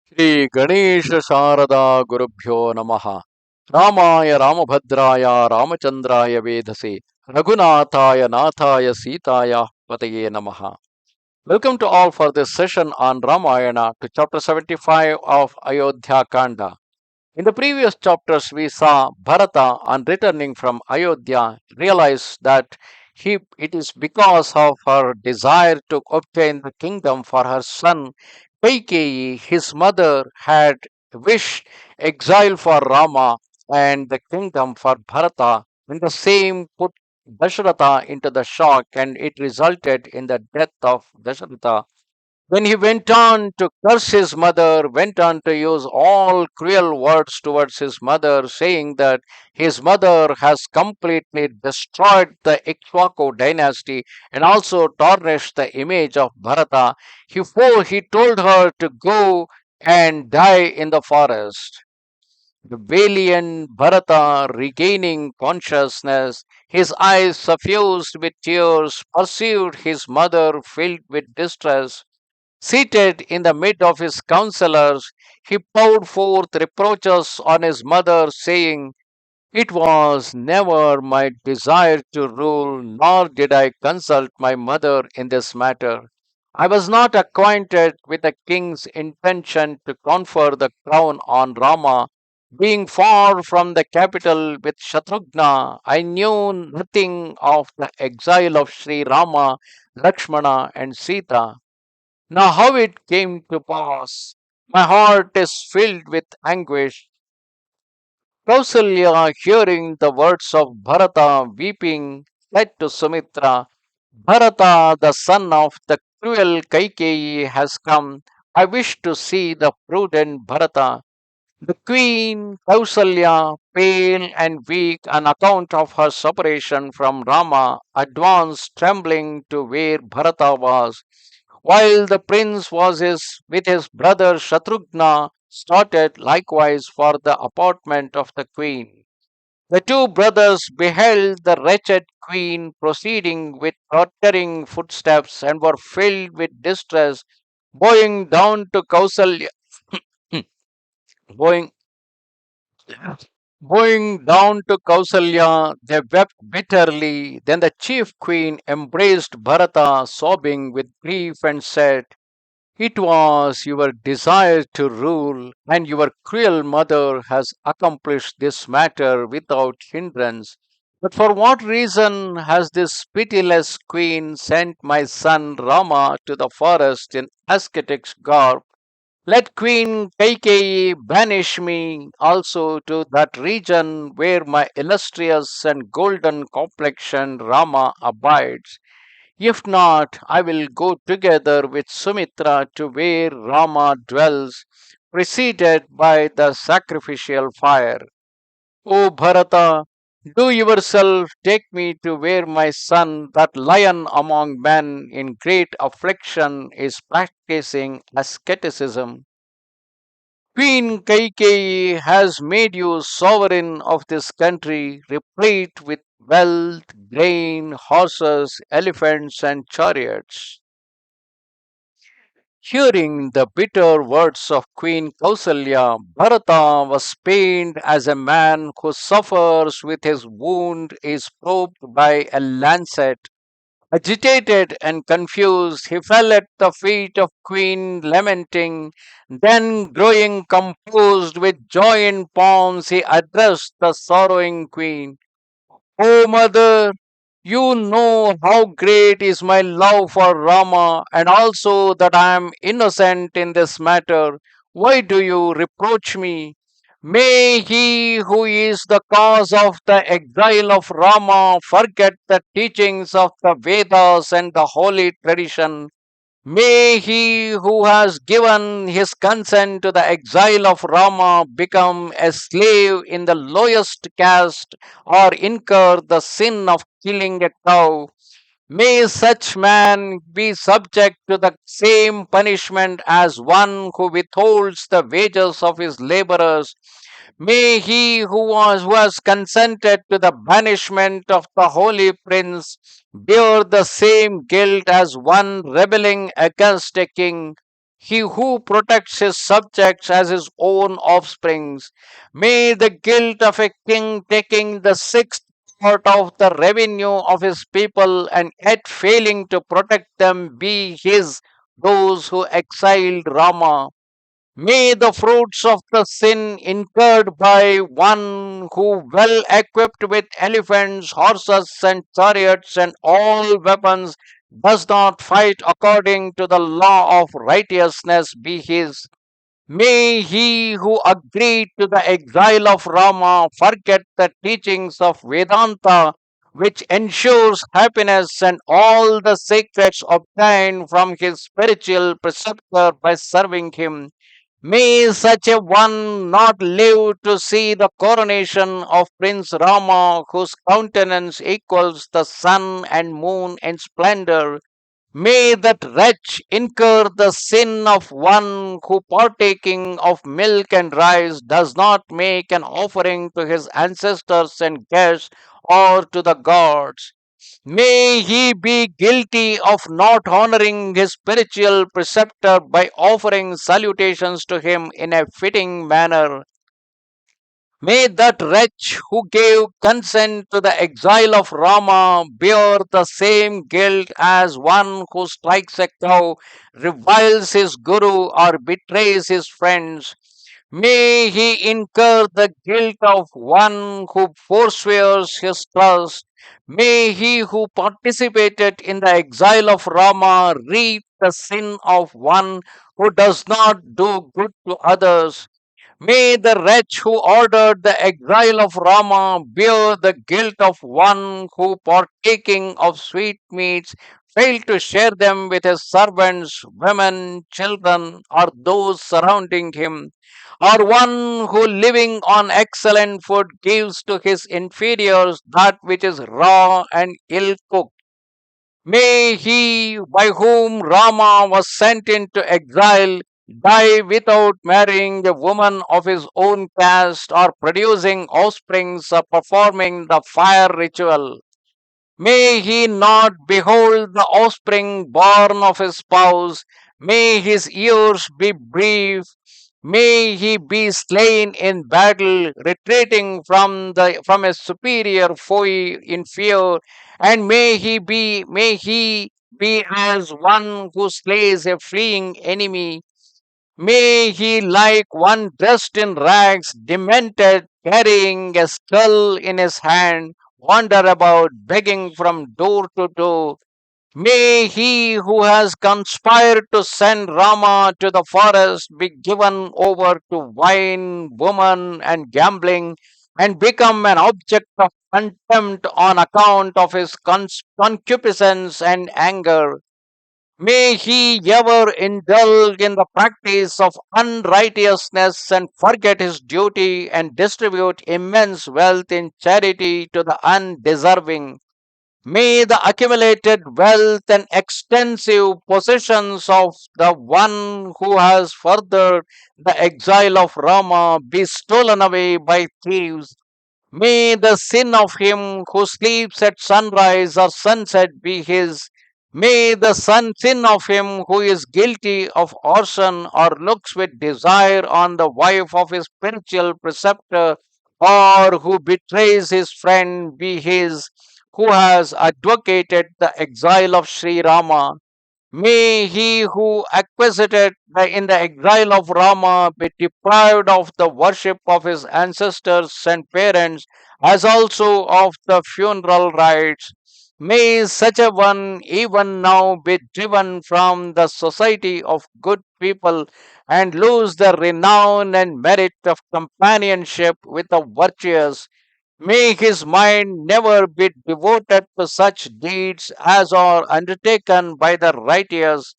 Shri Ganesha Sharada Gurubhyo Namaha Ramaya Ramabhadraya Ramachandraya Vedase Raghunathaya Nathaya Sitaya Pataye Namaha. Welcome to all for this session on Ramayana to chapter 75 of Ayodhya Kanda. In the previous chapters, we saw Bharata, on returning from Ayodhya, realize that it is because of her desire to obtain the kingdom for her son Kaikeyi, his mother had wished exile for Rama and the kingdom for Bharata, and the same put Dasharatha into the shock, and it resulted in the death of Dasharatha. When he went on to curse his mother, went on to use all cruel words towards his mother, saying that his mother has completely destroyed the Ikshvaku dynasty and also tarnished the image of Bharata. He told her to go and die in the forest. The valiant Bharata, regaining consciousness, his eyes suffused with tears, pursued his mother filled with distress. Seated in the midst of his counselors, he poured forth reproaches on his mother, saying, "It was never my desire to rule, nor did I consult my mother in this matter. I was not acquainted with the king's intention to confer the crown on Rama. Being far from the capital with Shatrughna, I knew nothing of the exile of Sri Rama, Lakshmana, and Sita. Now, how it came to pass, my heart is filled with anguish. Kausalya, hearing the words of Bharata weeping, said to Sumitra, Bharata, the son of the cruel Kaikeyi, has come. I wish to see the prudent Bharata. The queen Kausalya, pale and weak on account of her separation from Rama, advanced trembling to where Bharata was, while the prince with his brother Shatrughna started likewise for the apartment of the queen. The two brothers beheld the wretched queen proceeding with tottering footsteps and were filled with distress, bowing down to Kausalya, bowing Going down to Kausalya, they wept bitterly. Then the chief queen embraced Bharata, sobbing with grief, and said, "It was your desire to rule, and your cruel mother has accomplished this matter without hindrance. But for what reason has this pitiless queen sent my son Rama to the forest in ascetic's garb? Let Queen Kaikeyi banish me also to that region where my illustrious and golden complexioned Rama abides. If not, I will go together with Sumitra to where Rama dwells, preceded by the sacrificial fire. O Bharata, do yourself take me to where my son, that lion among men in great affliction, is practicing asceticism. Queen Kaikeyi has made you sovereign of this country, replete with wealth, grain, horses, elephants, and chariots." Hearing the bitter words of Queen Kausalya, Bharata was pained as a man who suffers with his wound is probed by a lancet. Agitated and confused, he fell at the feet of Queen, lamenting. Then, growing composed with joy in palms, he addressed the sorrowing Queen. "O mother, you know how great is my love for Rama, and also that I am innocent in this matter. Why do you reproach me? May he who is the cause of the exile of Rama forget the teachings of the Vedas and the holy tradition. May he who has given his consent to the exile of Rama become a slave in the lowest caste or incur the sin of killing a cow. May such man be subject to the same punishment as one who withholds the wages of his laborers. May he who has consented to the banishment of the holy prince bear the same guilt as one rebelling against a king. he who protects his subjects as his own offsprings. May the guilt of a king taking the sixth part of the revenue of his people and yet failing to protect them be his, those who exiled Rama. May the fruits of the sin incurred by one who, well equipped with elephants, horses, and chariots and all weapons, does not fight according to the law of righteousness, be his. May he who agreed to the exile of Rama forget the teachings of Vedanta, which ensures happiness and all the secrets obtained from his spiritual preceptor by serving him. May such a one not live to see the coronation of Prince Rama, whose countenance equals the sun and moon in splendor. May that wretch incur the sin of one who, partaking of milk and rice, does not make an offering to his ancestors and guests or to the gods. May he be guilty of not honoring his spiritual preceptor by offering salutations to him in a fitting manner. May that wretch who gave consent to the exile of Rama bear the same guilt as one who strikes a cow, reviles his guru, or betrays his friends. May he incur the guilt of one who forswears his trust. May he who participated in the exile of Rama reap the sin of one who does not do good to others. May the wretch who ordered the exile of Rama bear the guilt of one who, partaking of sweetmeats, failed to share them with his servants, women, children, or those surrounding him, or one who, living on excellent food, gives to his inferiors that which is raw and ill cooked. May he by whom Rama was sent into exile die without marrying a woman of his own caste or producing offsprings or performing the fire ritual. May he not behold the offspring born of his spouse. May his years be brief. May he be slain in battle, retreating from a superior foe in fear. And may he be as one who slays a fleeing enemy. May he, like one dressed in rags, demented, carrying a skull in his hand, wander about begging from door to door. May he who has conspired to send Rama to the forest be given over to wine, woman, and gambling, and become an object of contempt on account of his concupiscence and anger. May he ever indulge in the practice of unrighteousness and forget his duty and distribute immense wealth in charity to the undeserving. May the accumulated wealth and extensive possessions of the one who has furthered the exile of Rama be stolen away by thieves. May the sin of him who sleeps at sunrise or sunset be his. May the sin of him who is guilty of arson or looks with desire on the wife of his spiritual preceptor or who betrays his friend be his, who has advocated the exile of Sri Rama. May he who acquitted in the exile of Rama be deprived of the worship of his ancestors and parents, as also of the funeral rites. May such a one even now be driven from the society of good people and lose the renown and merit of companionship with the virtuous. May his mind never be devoted to such deeds as are undertaken by the righteous.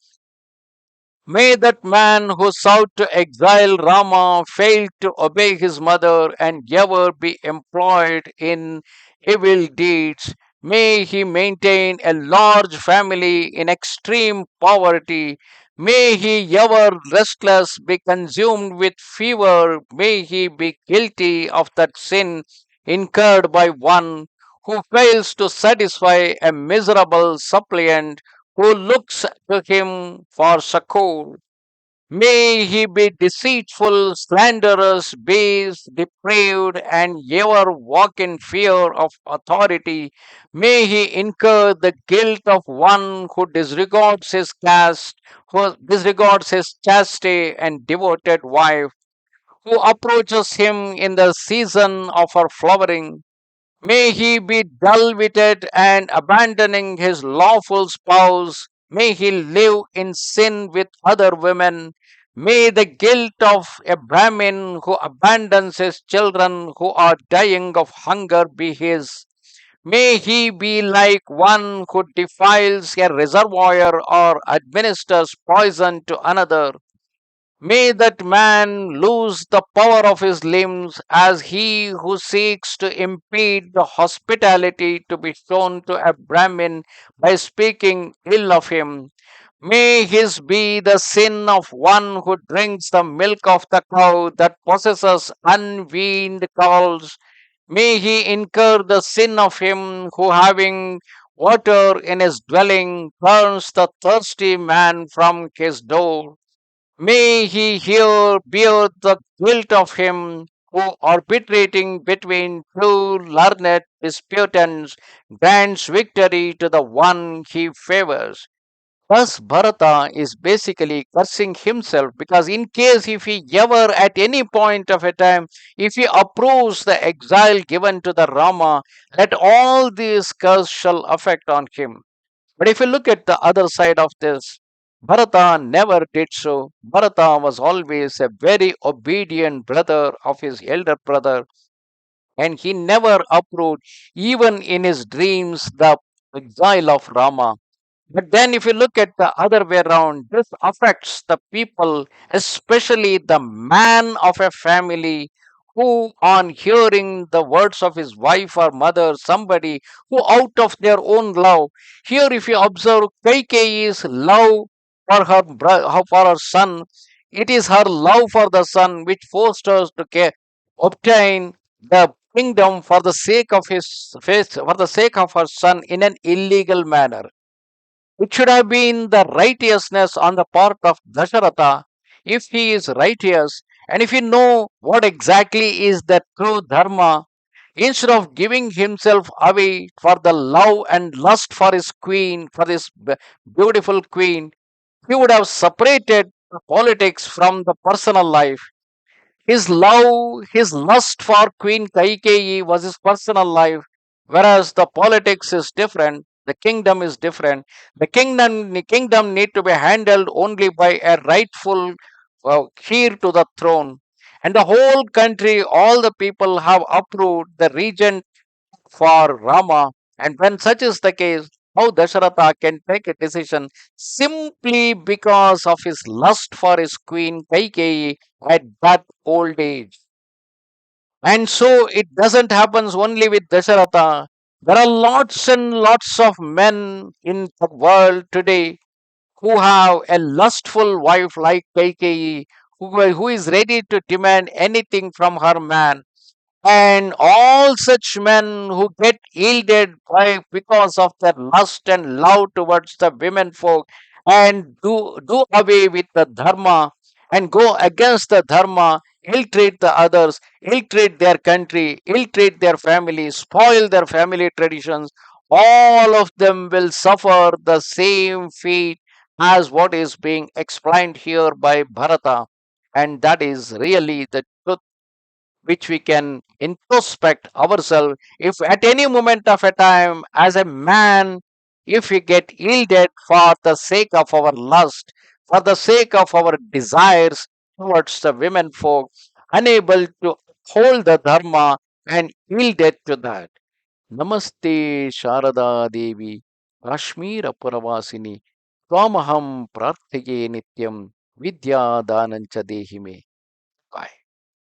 May that man who sought to exile Rama fail to obey his mother and ever be employed in evil deeds. May he maintain a large family in extreme poverty. May he ever restless be consumed with fever. May he be guilty of that sin incurred by one who fails to satisfy a miserable suppliant who looks to him for succor. May he be deceitful, slanderous, base, depraved, and ever walk in fear of authority. May he incur the guilt of one who disregards his caste, who disregards his chastity and devoted wife, who approaches him in the season of her flowering. May he be dull witted and abandoning his lawful spouse. May he live in sin with other women. May the guilt of a Brahmin who abandons his children who are dying of hunger be his. May he be like one who defiles a reservoir or administers poison to another. May that man lose the power of his limbs as he who seeks to impede the hospitality to be shown to a Brahmin by speaking ill of him. May his be the sin of one who drinks the milk of the cow that possesses unweaned calves. May he incur the sin of him who, having water in his dwelling, turns the thirsty man from his door. May he here bear the guilt of him who, arbitrating between two learned disputants, grants victory to the one he favors. Thus, Bharata is basically cursing himself because, in case if he ever at any point of a time, if he approves the exile given to the Rama, let all these curse shall affect on him. But if you look at the other side of this, Bharata never did so. Bharata was always a very obedient brother of his elder brother, and he never approved, even in his dreams, the exile of Rama. But then, if you look at the other way around, this affects the people, especially the man of a family who, on hearing the words of his wife or mother, somebody who, out of their own love, here, if you observe Kaikeyi's love for for her son, it is her love for the son which forced her to obtain the kingdom for the sake of his faith, for the sake of her son in an illegal manner. It should have been the righteousness on the part of Dasharatha. If he is righteous and if he know what exactly is the true dharma, instead of giving himself away for the love and lust for his queen, for this beautiful queen, he would have separated the politics from the personal life. His love, his lust for Queen Kaikeyi was his personal life, whereas the politics is different. The kingdom is different. The kingdom need to be handled only by a rightful heir to the throne. And the whole country, all the people have approved the regent for Rama. And when such is the case, how Dasharatha can take a decision simply because of his lust for his queen Kaikeyi at that old age. And so it doesn't happen only with Dasharatha. There are lots and lots of men in the world today who have a lustful wife like Kaikeyi, who is ready to demand anything from her man, and all such men who get yielded by because of their lust and love towards the women folk and do away with the dharma and go against the dharma, ill-treat the others, ill-treat their country, ill-treat their family, spoil their family traditions, all of them will suffer the same fate as what is being explained here by Bharata. And that is really the truth which we can introspect ourselves. If at any moment of a time, as a man, if we get yielded for the sake of our lust, for the sake of our desires towards the women folk, unable to hold the dharma and yielded to that. Namaste Sharada Devi, Kashmir Puravasini, Twamaham Prarthye Nityam, Vidya Danancha Dehime.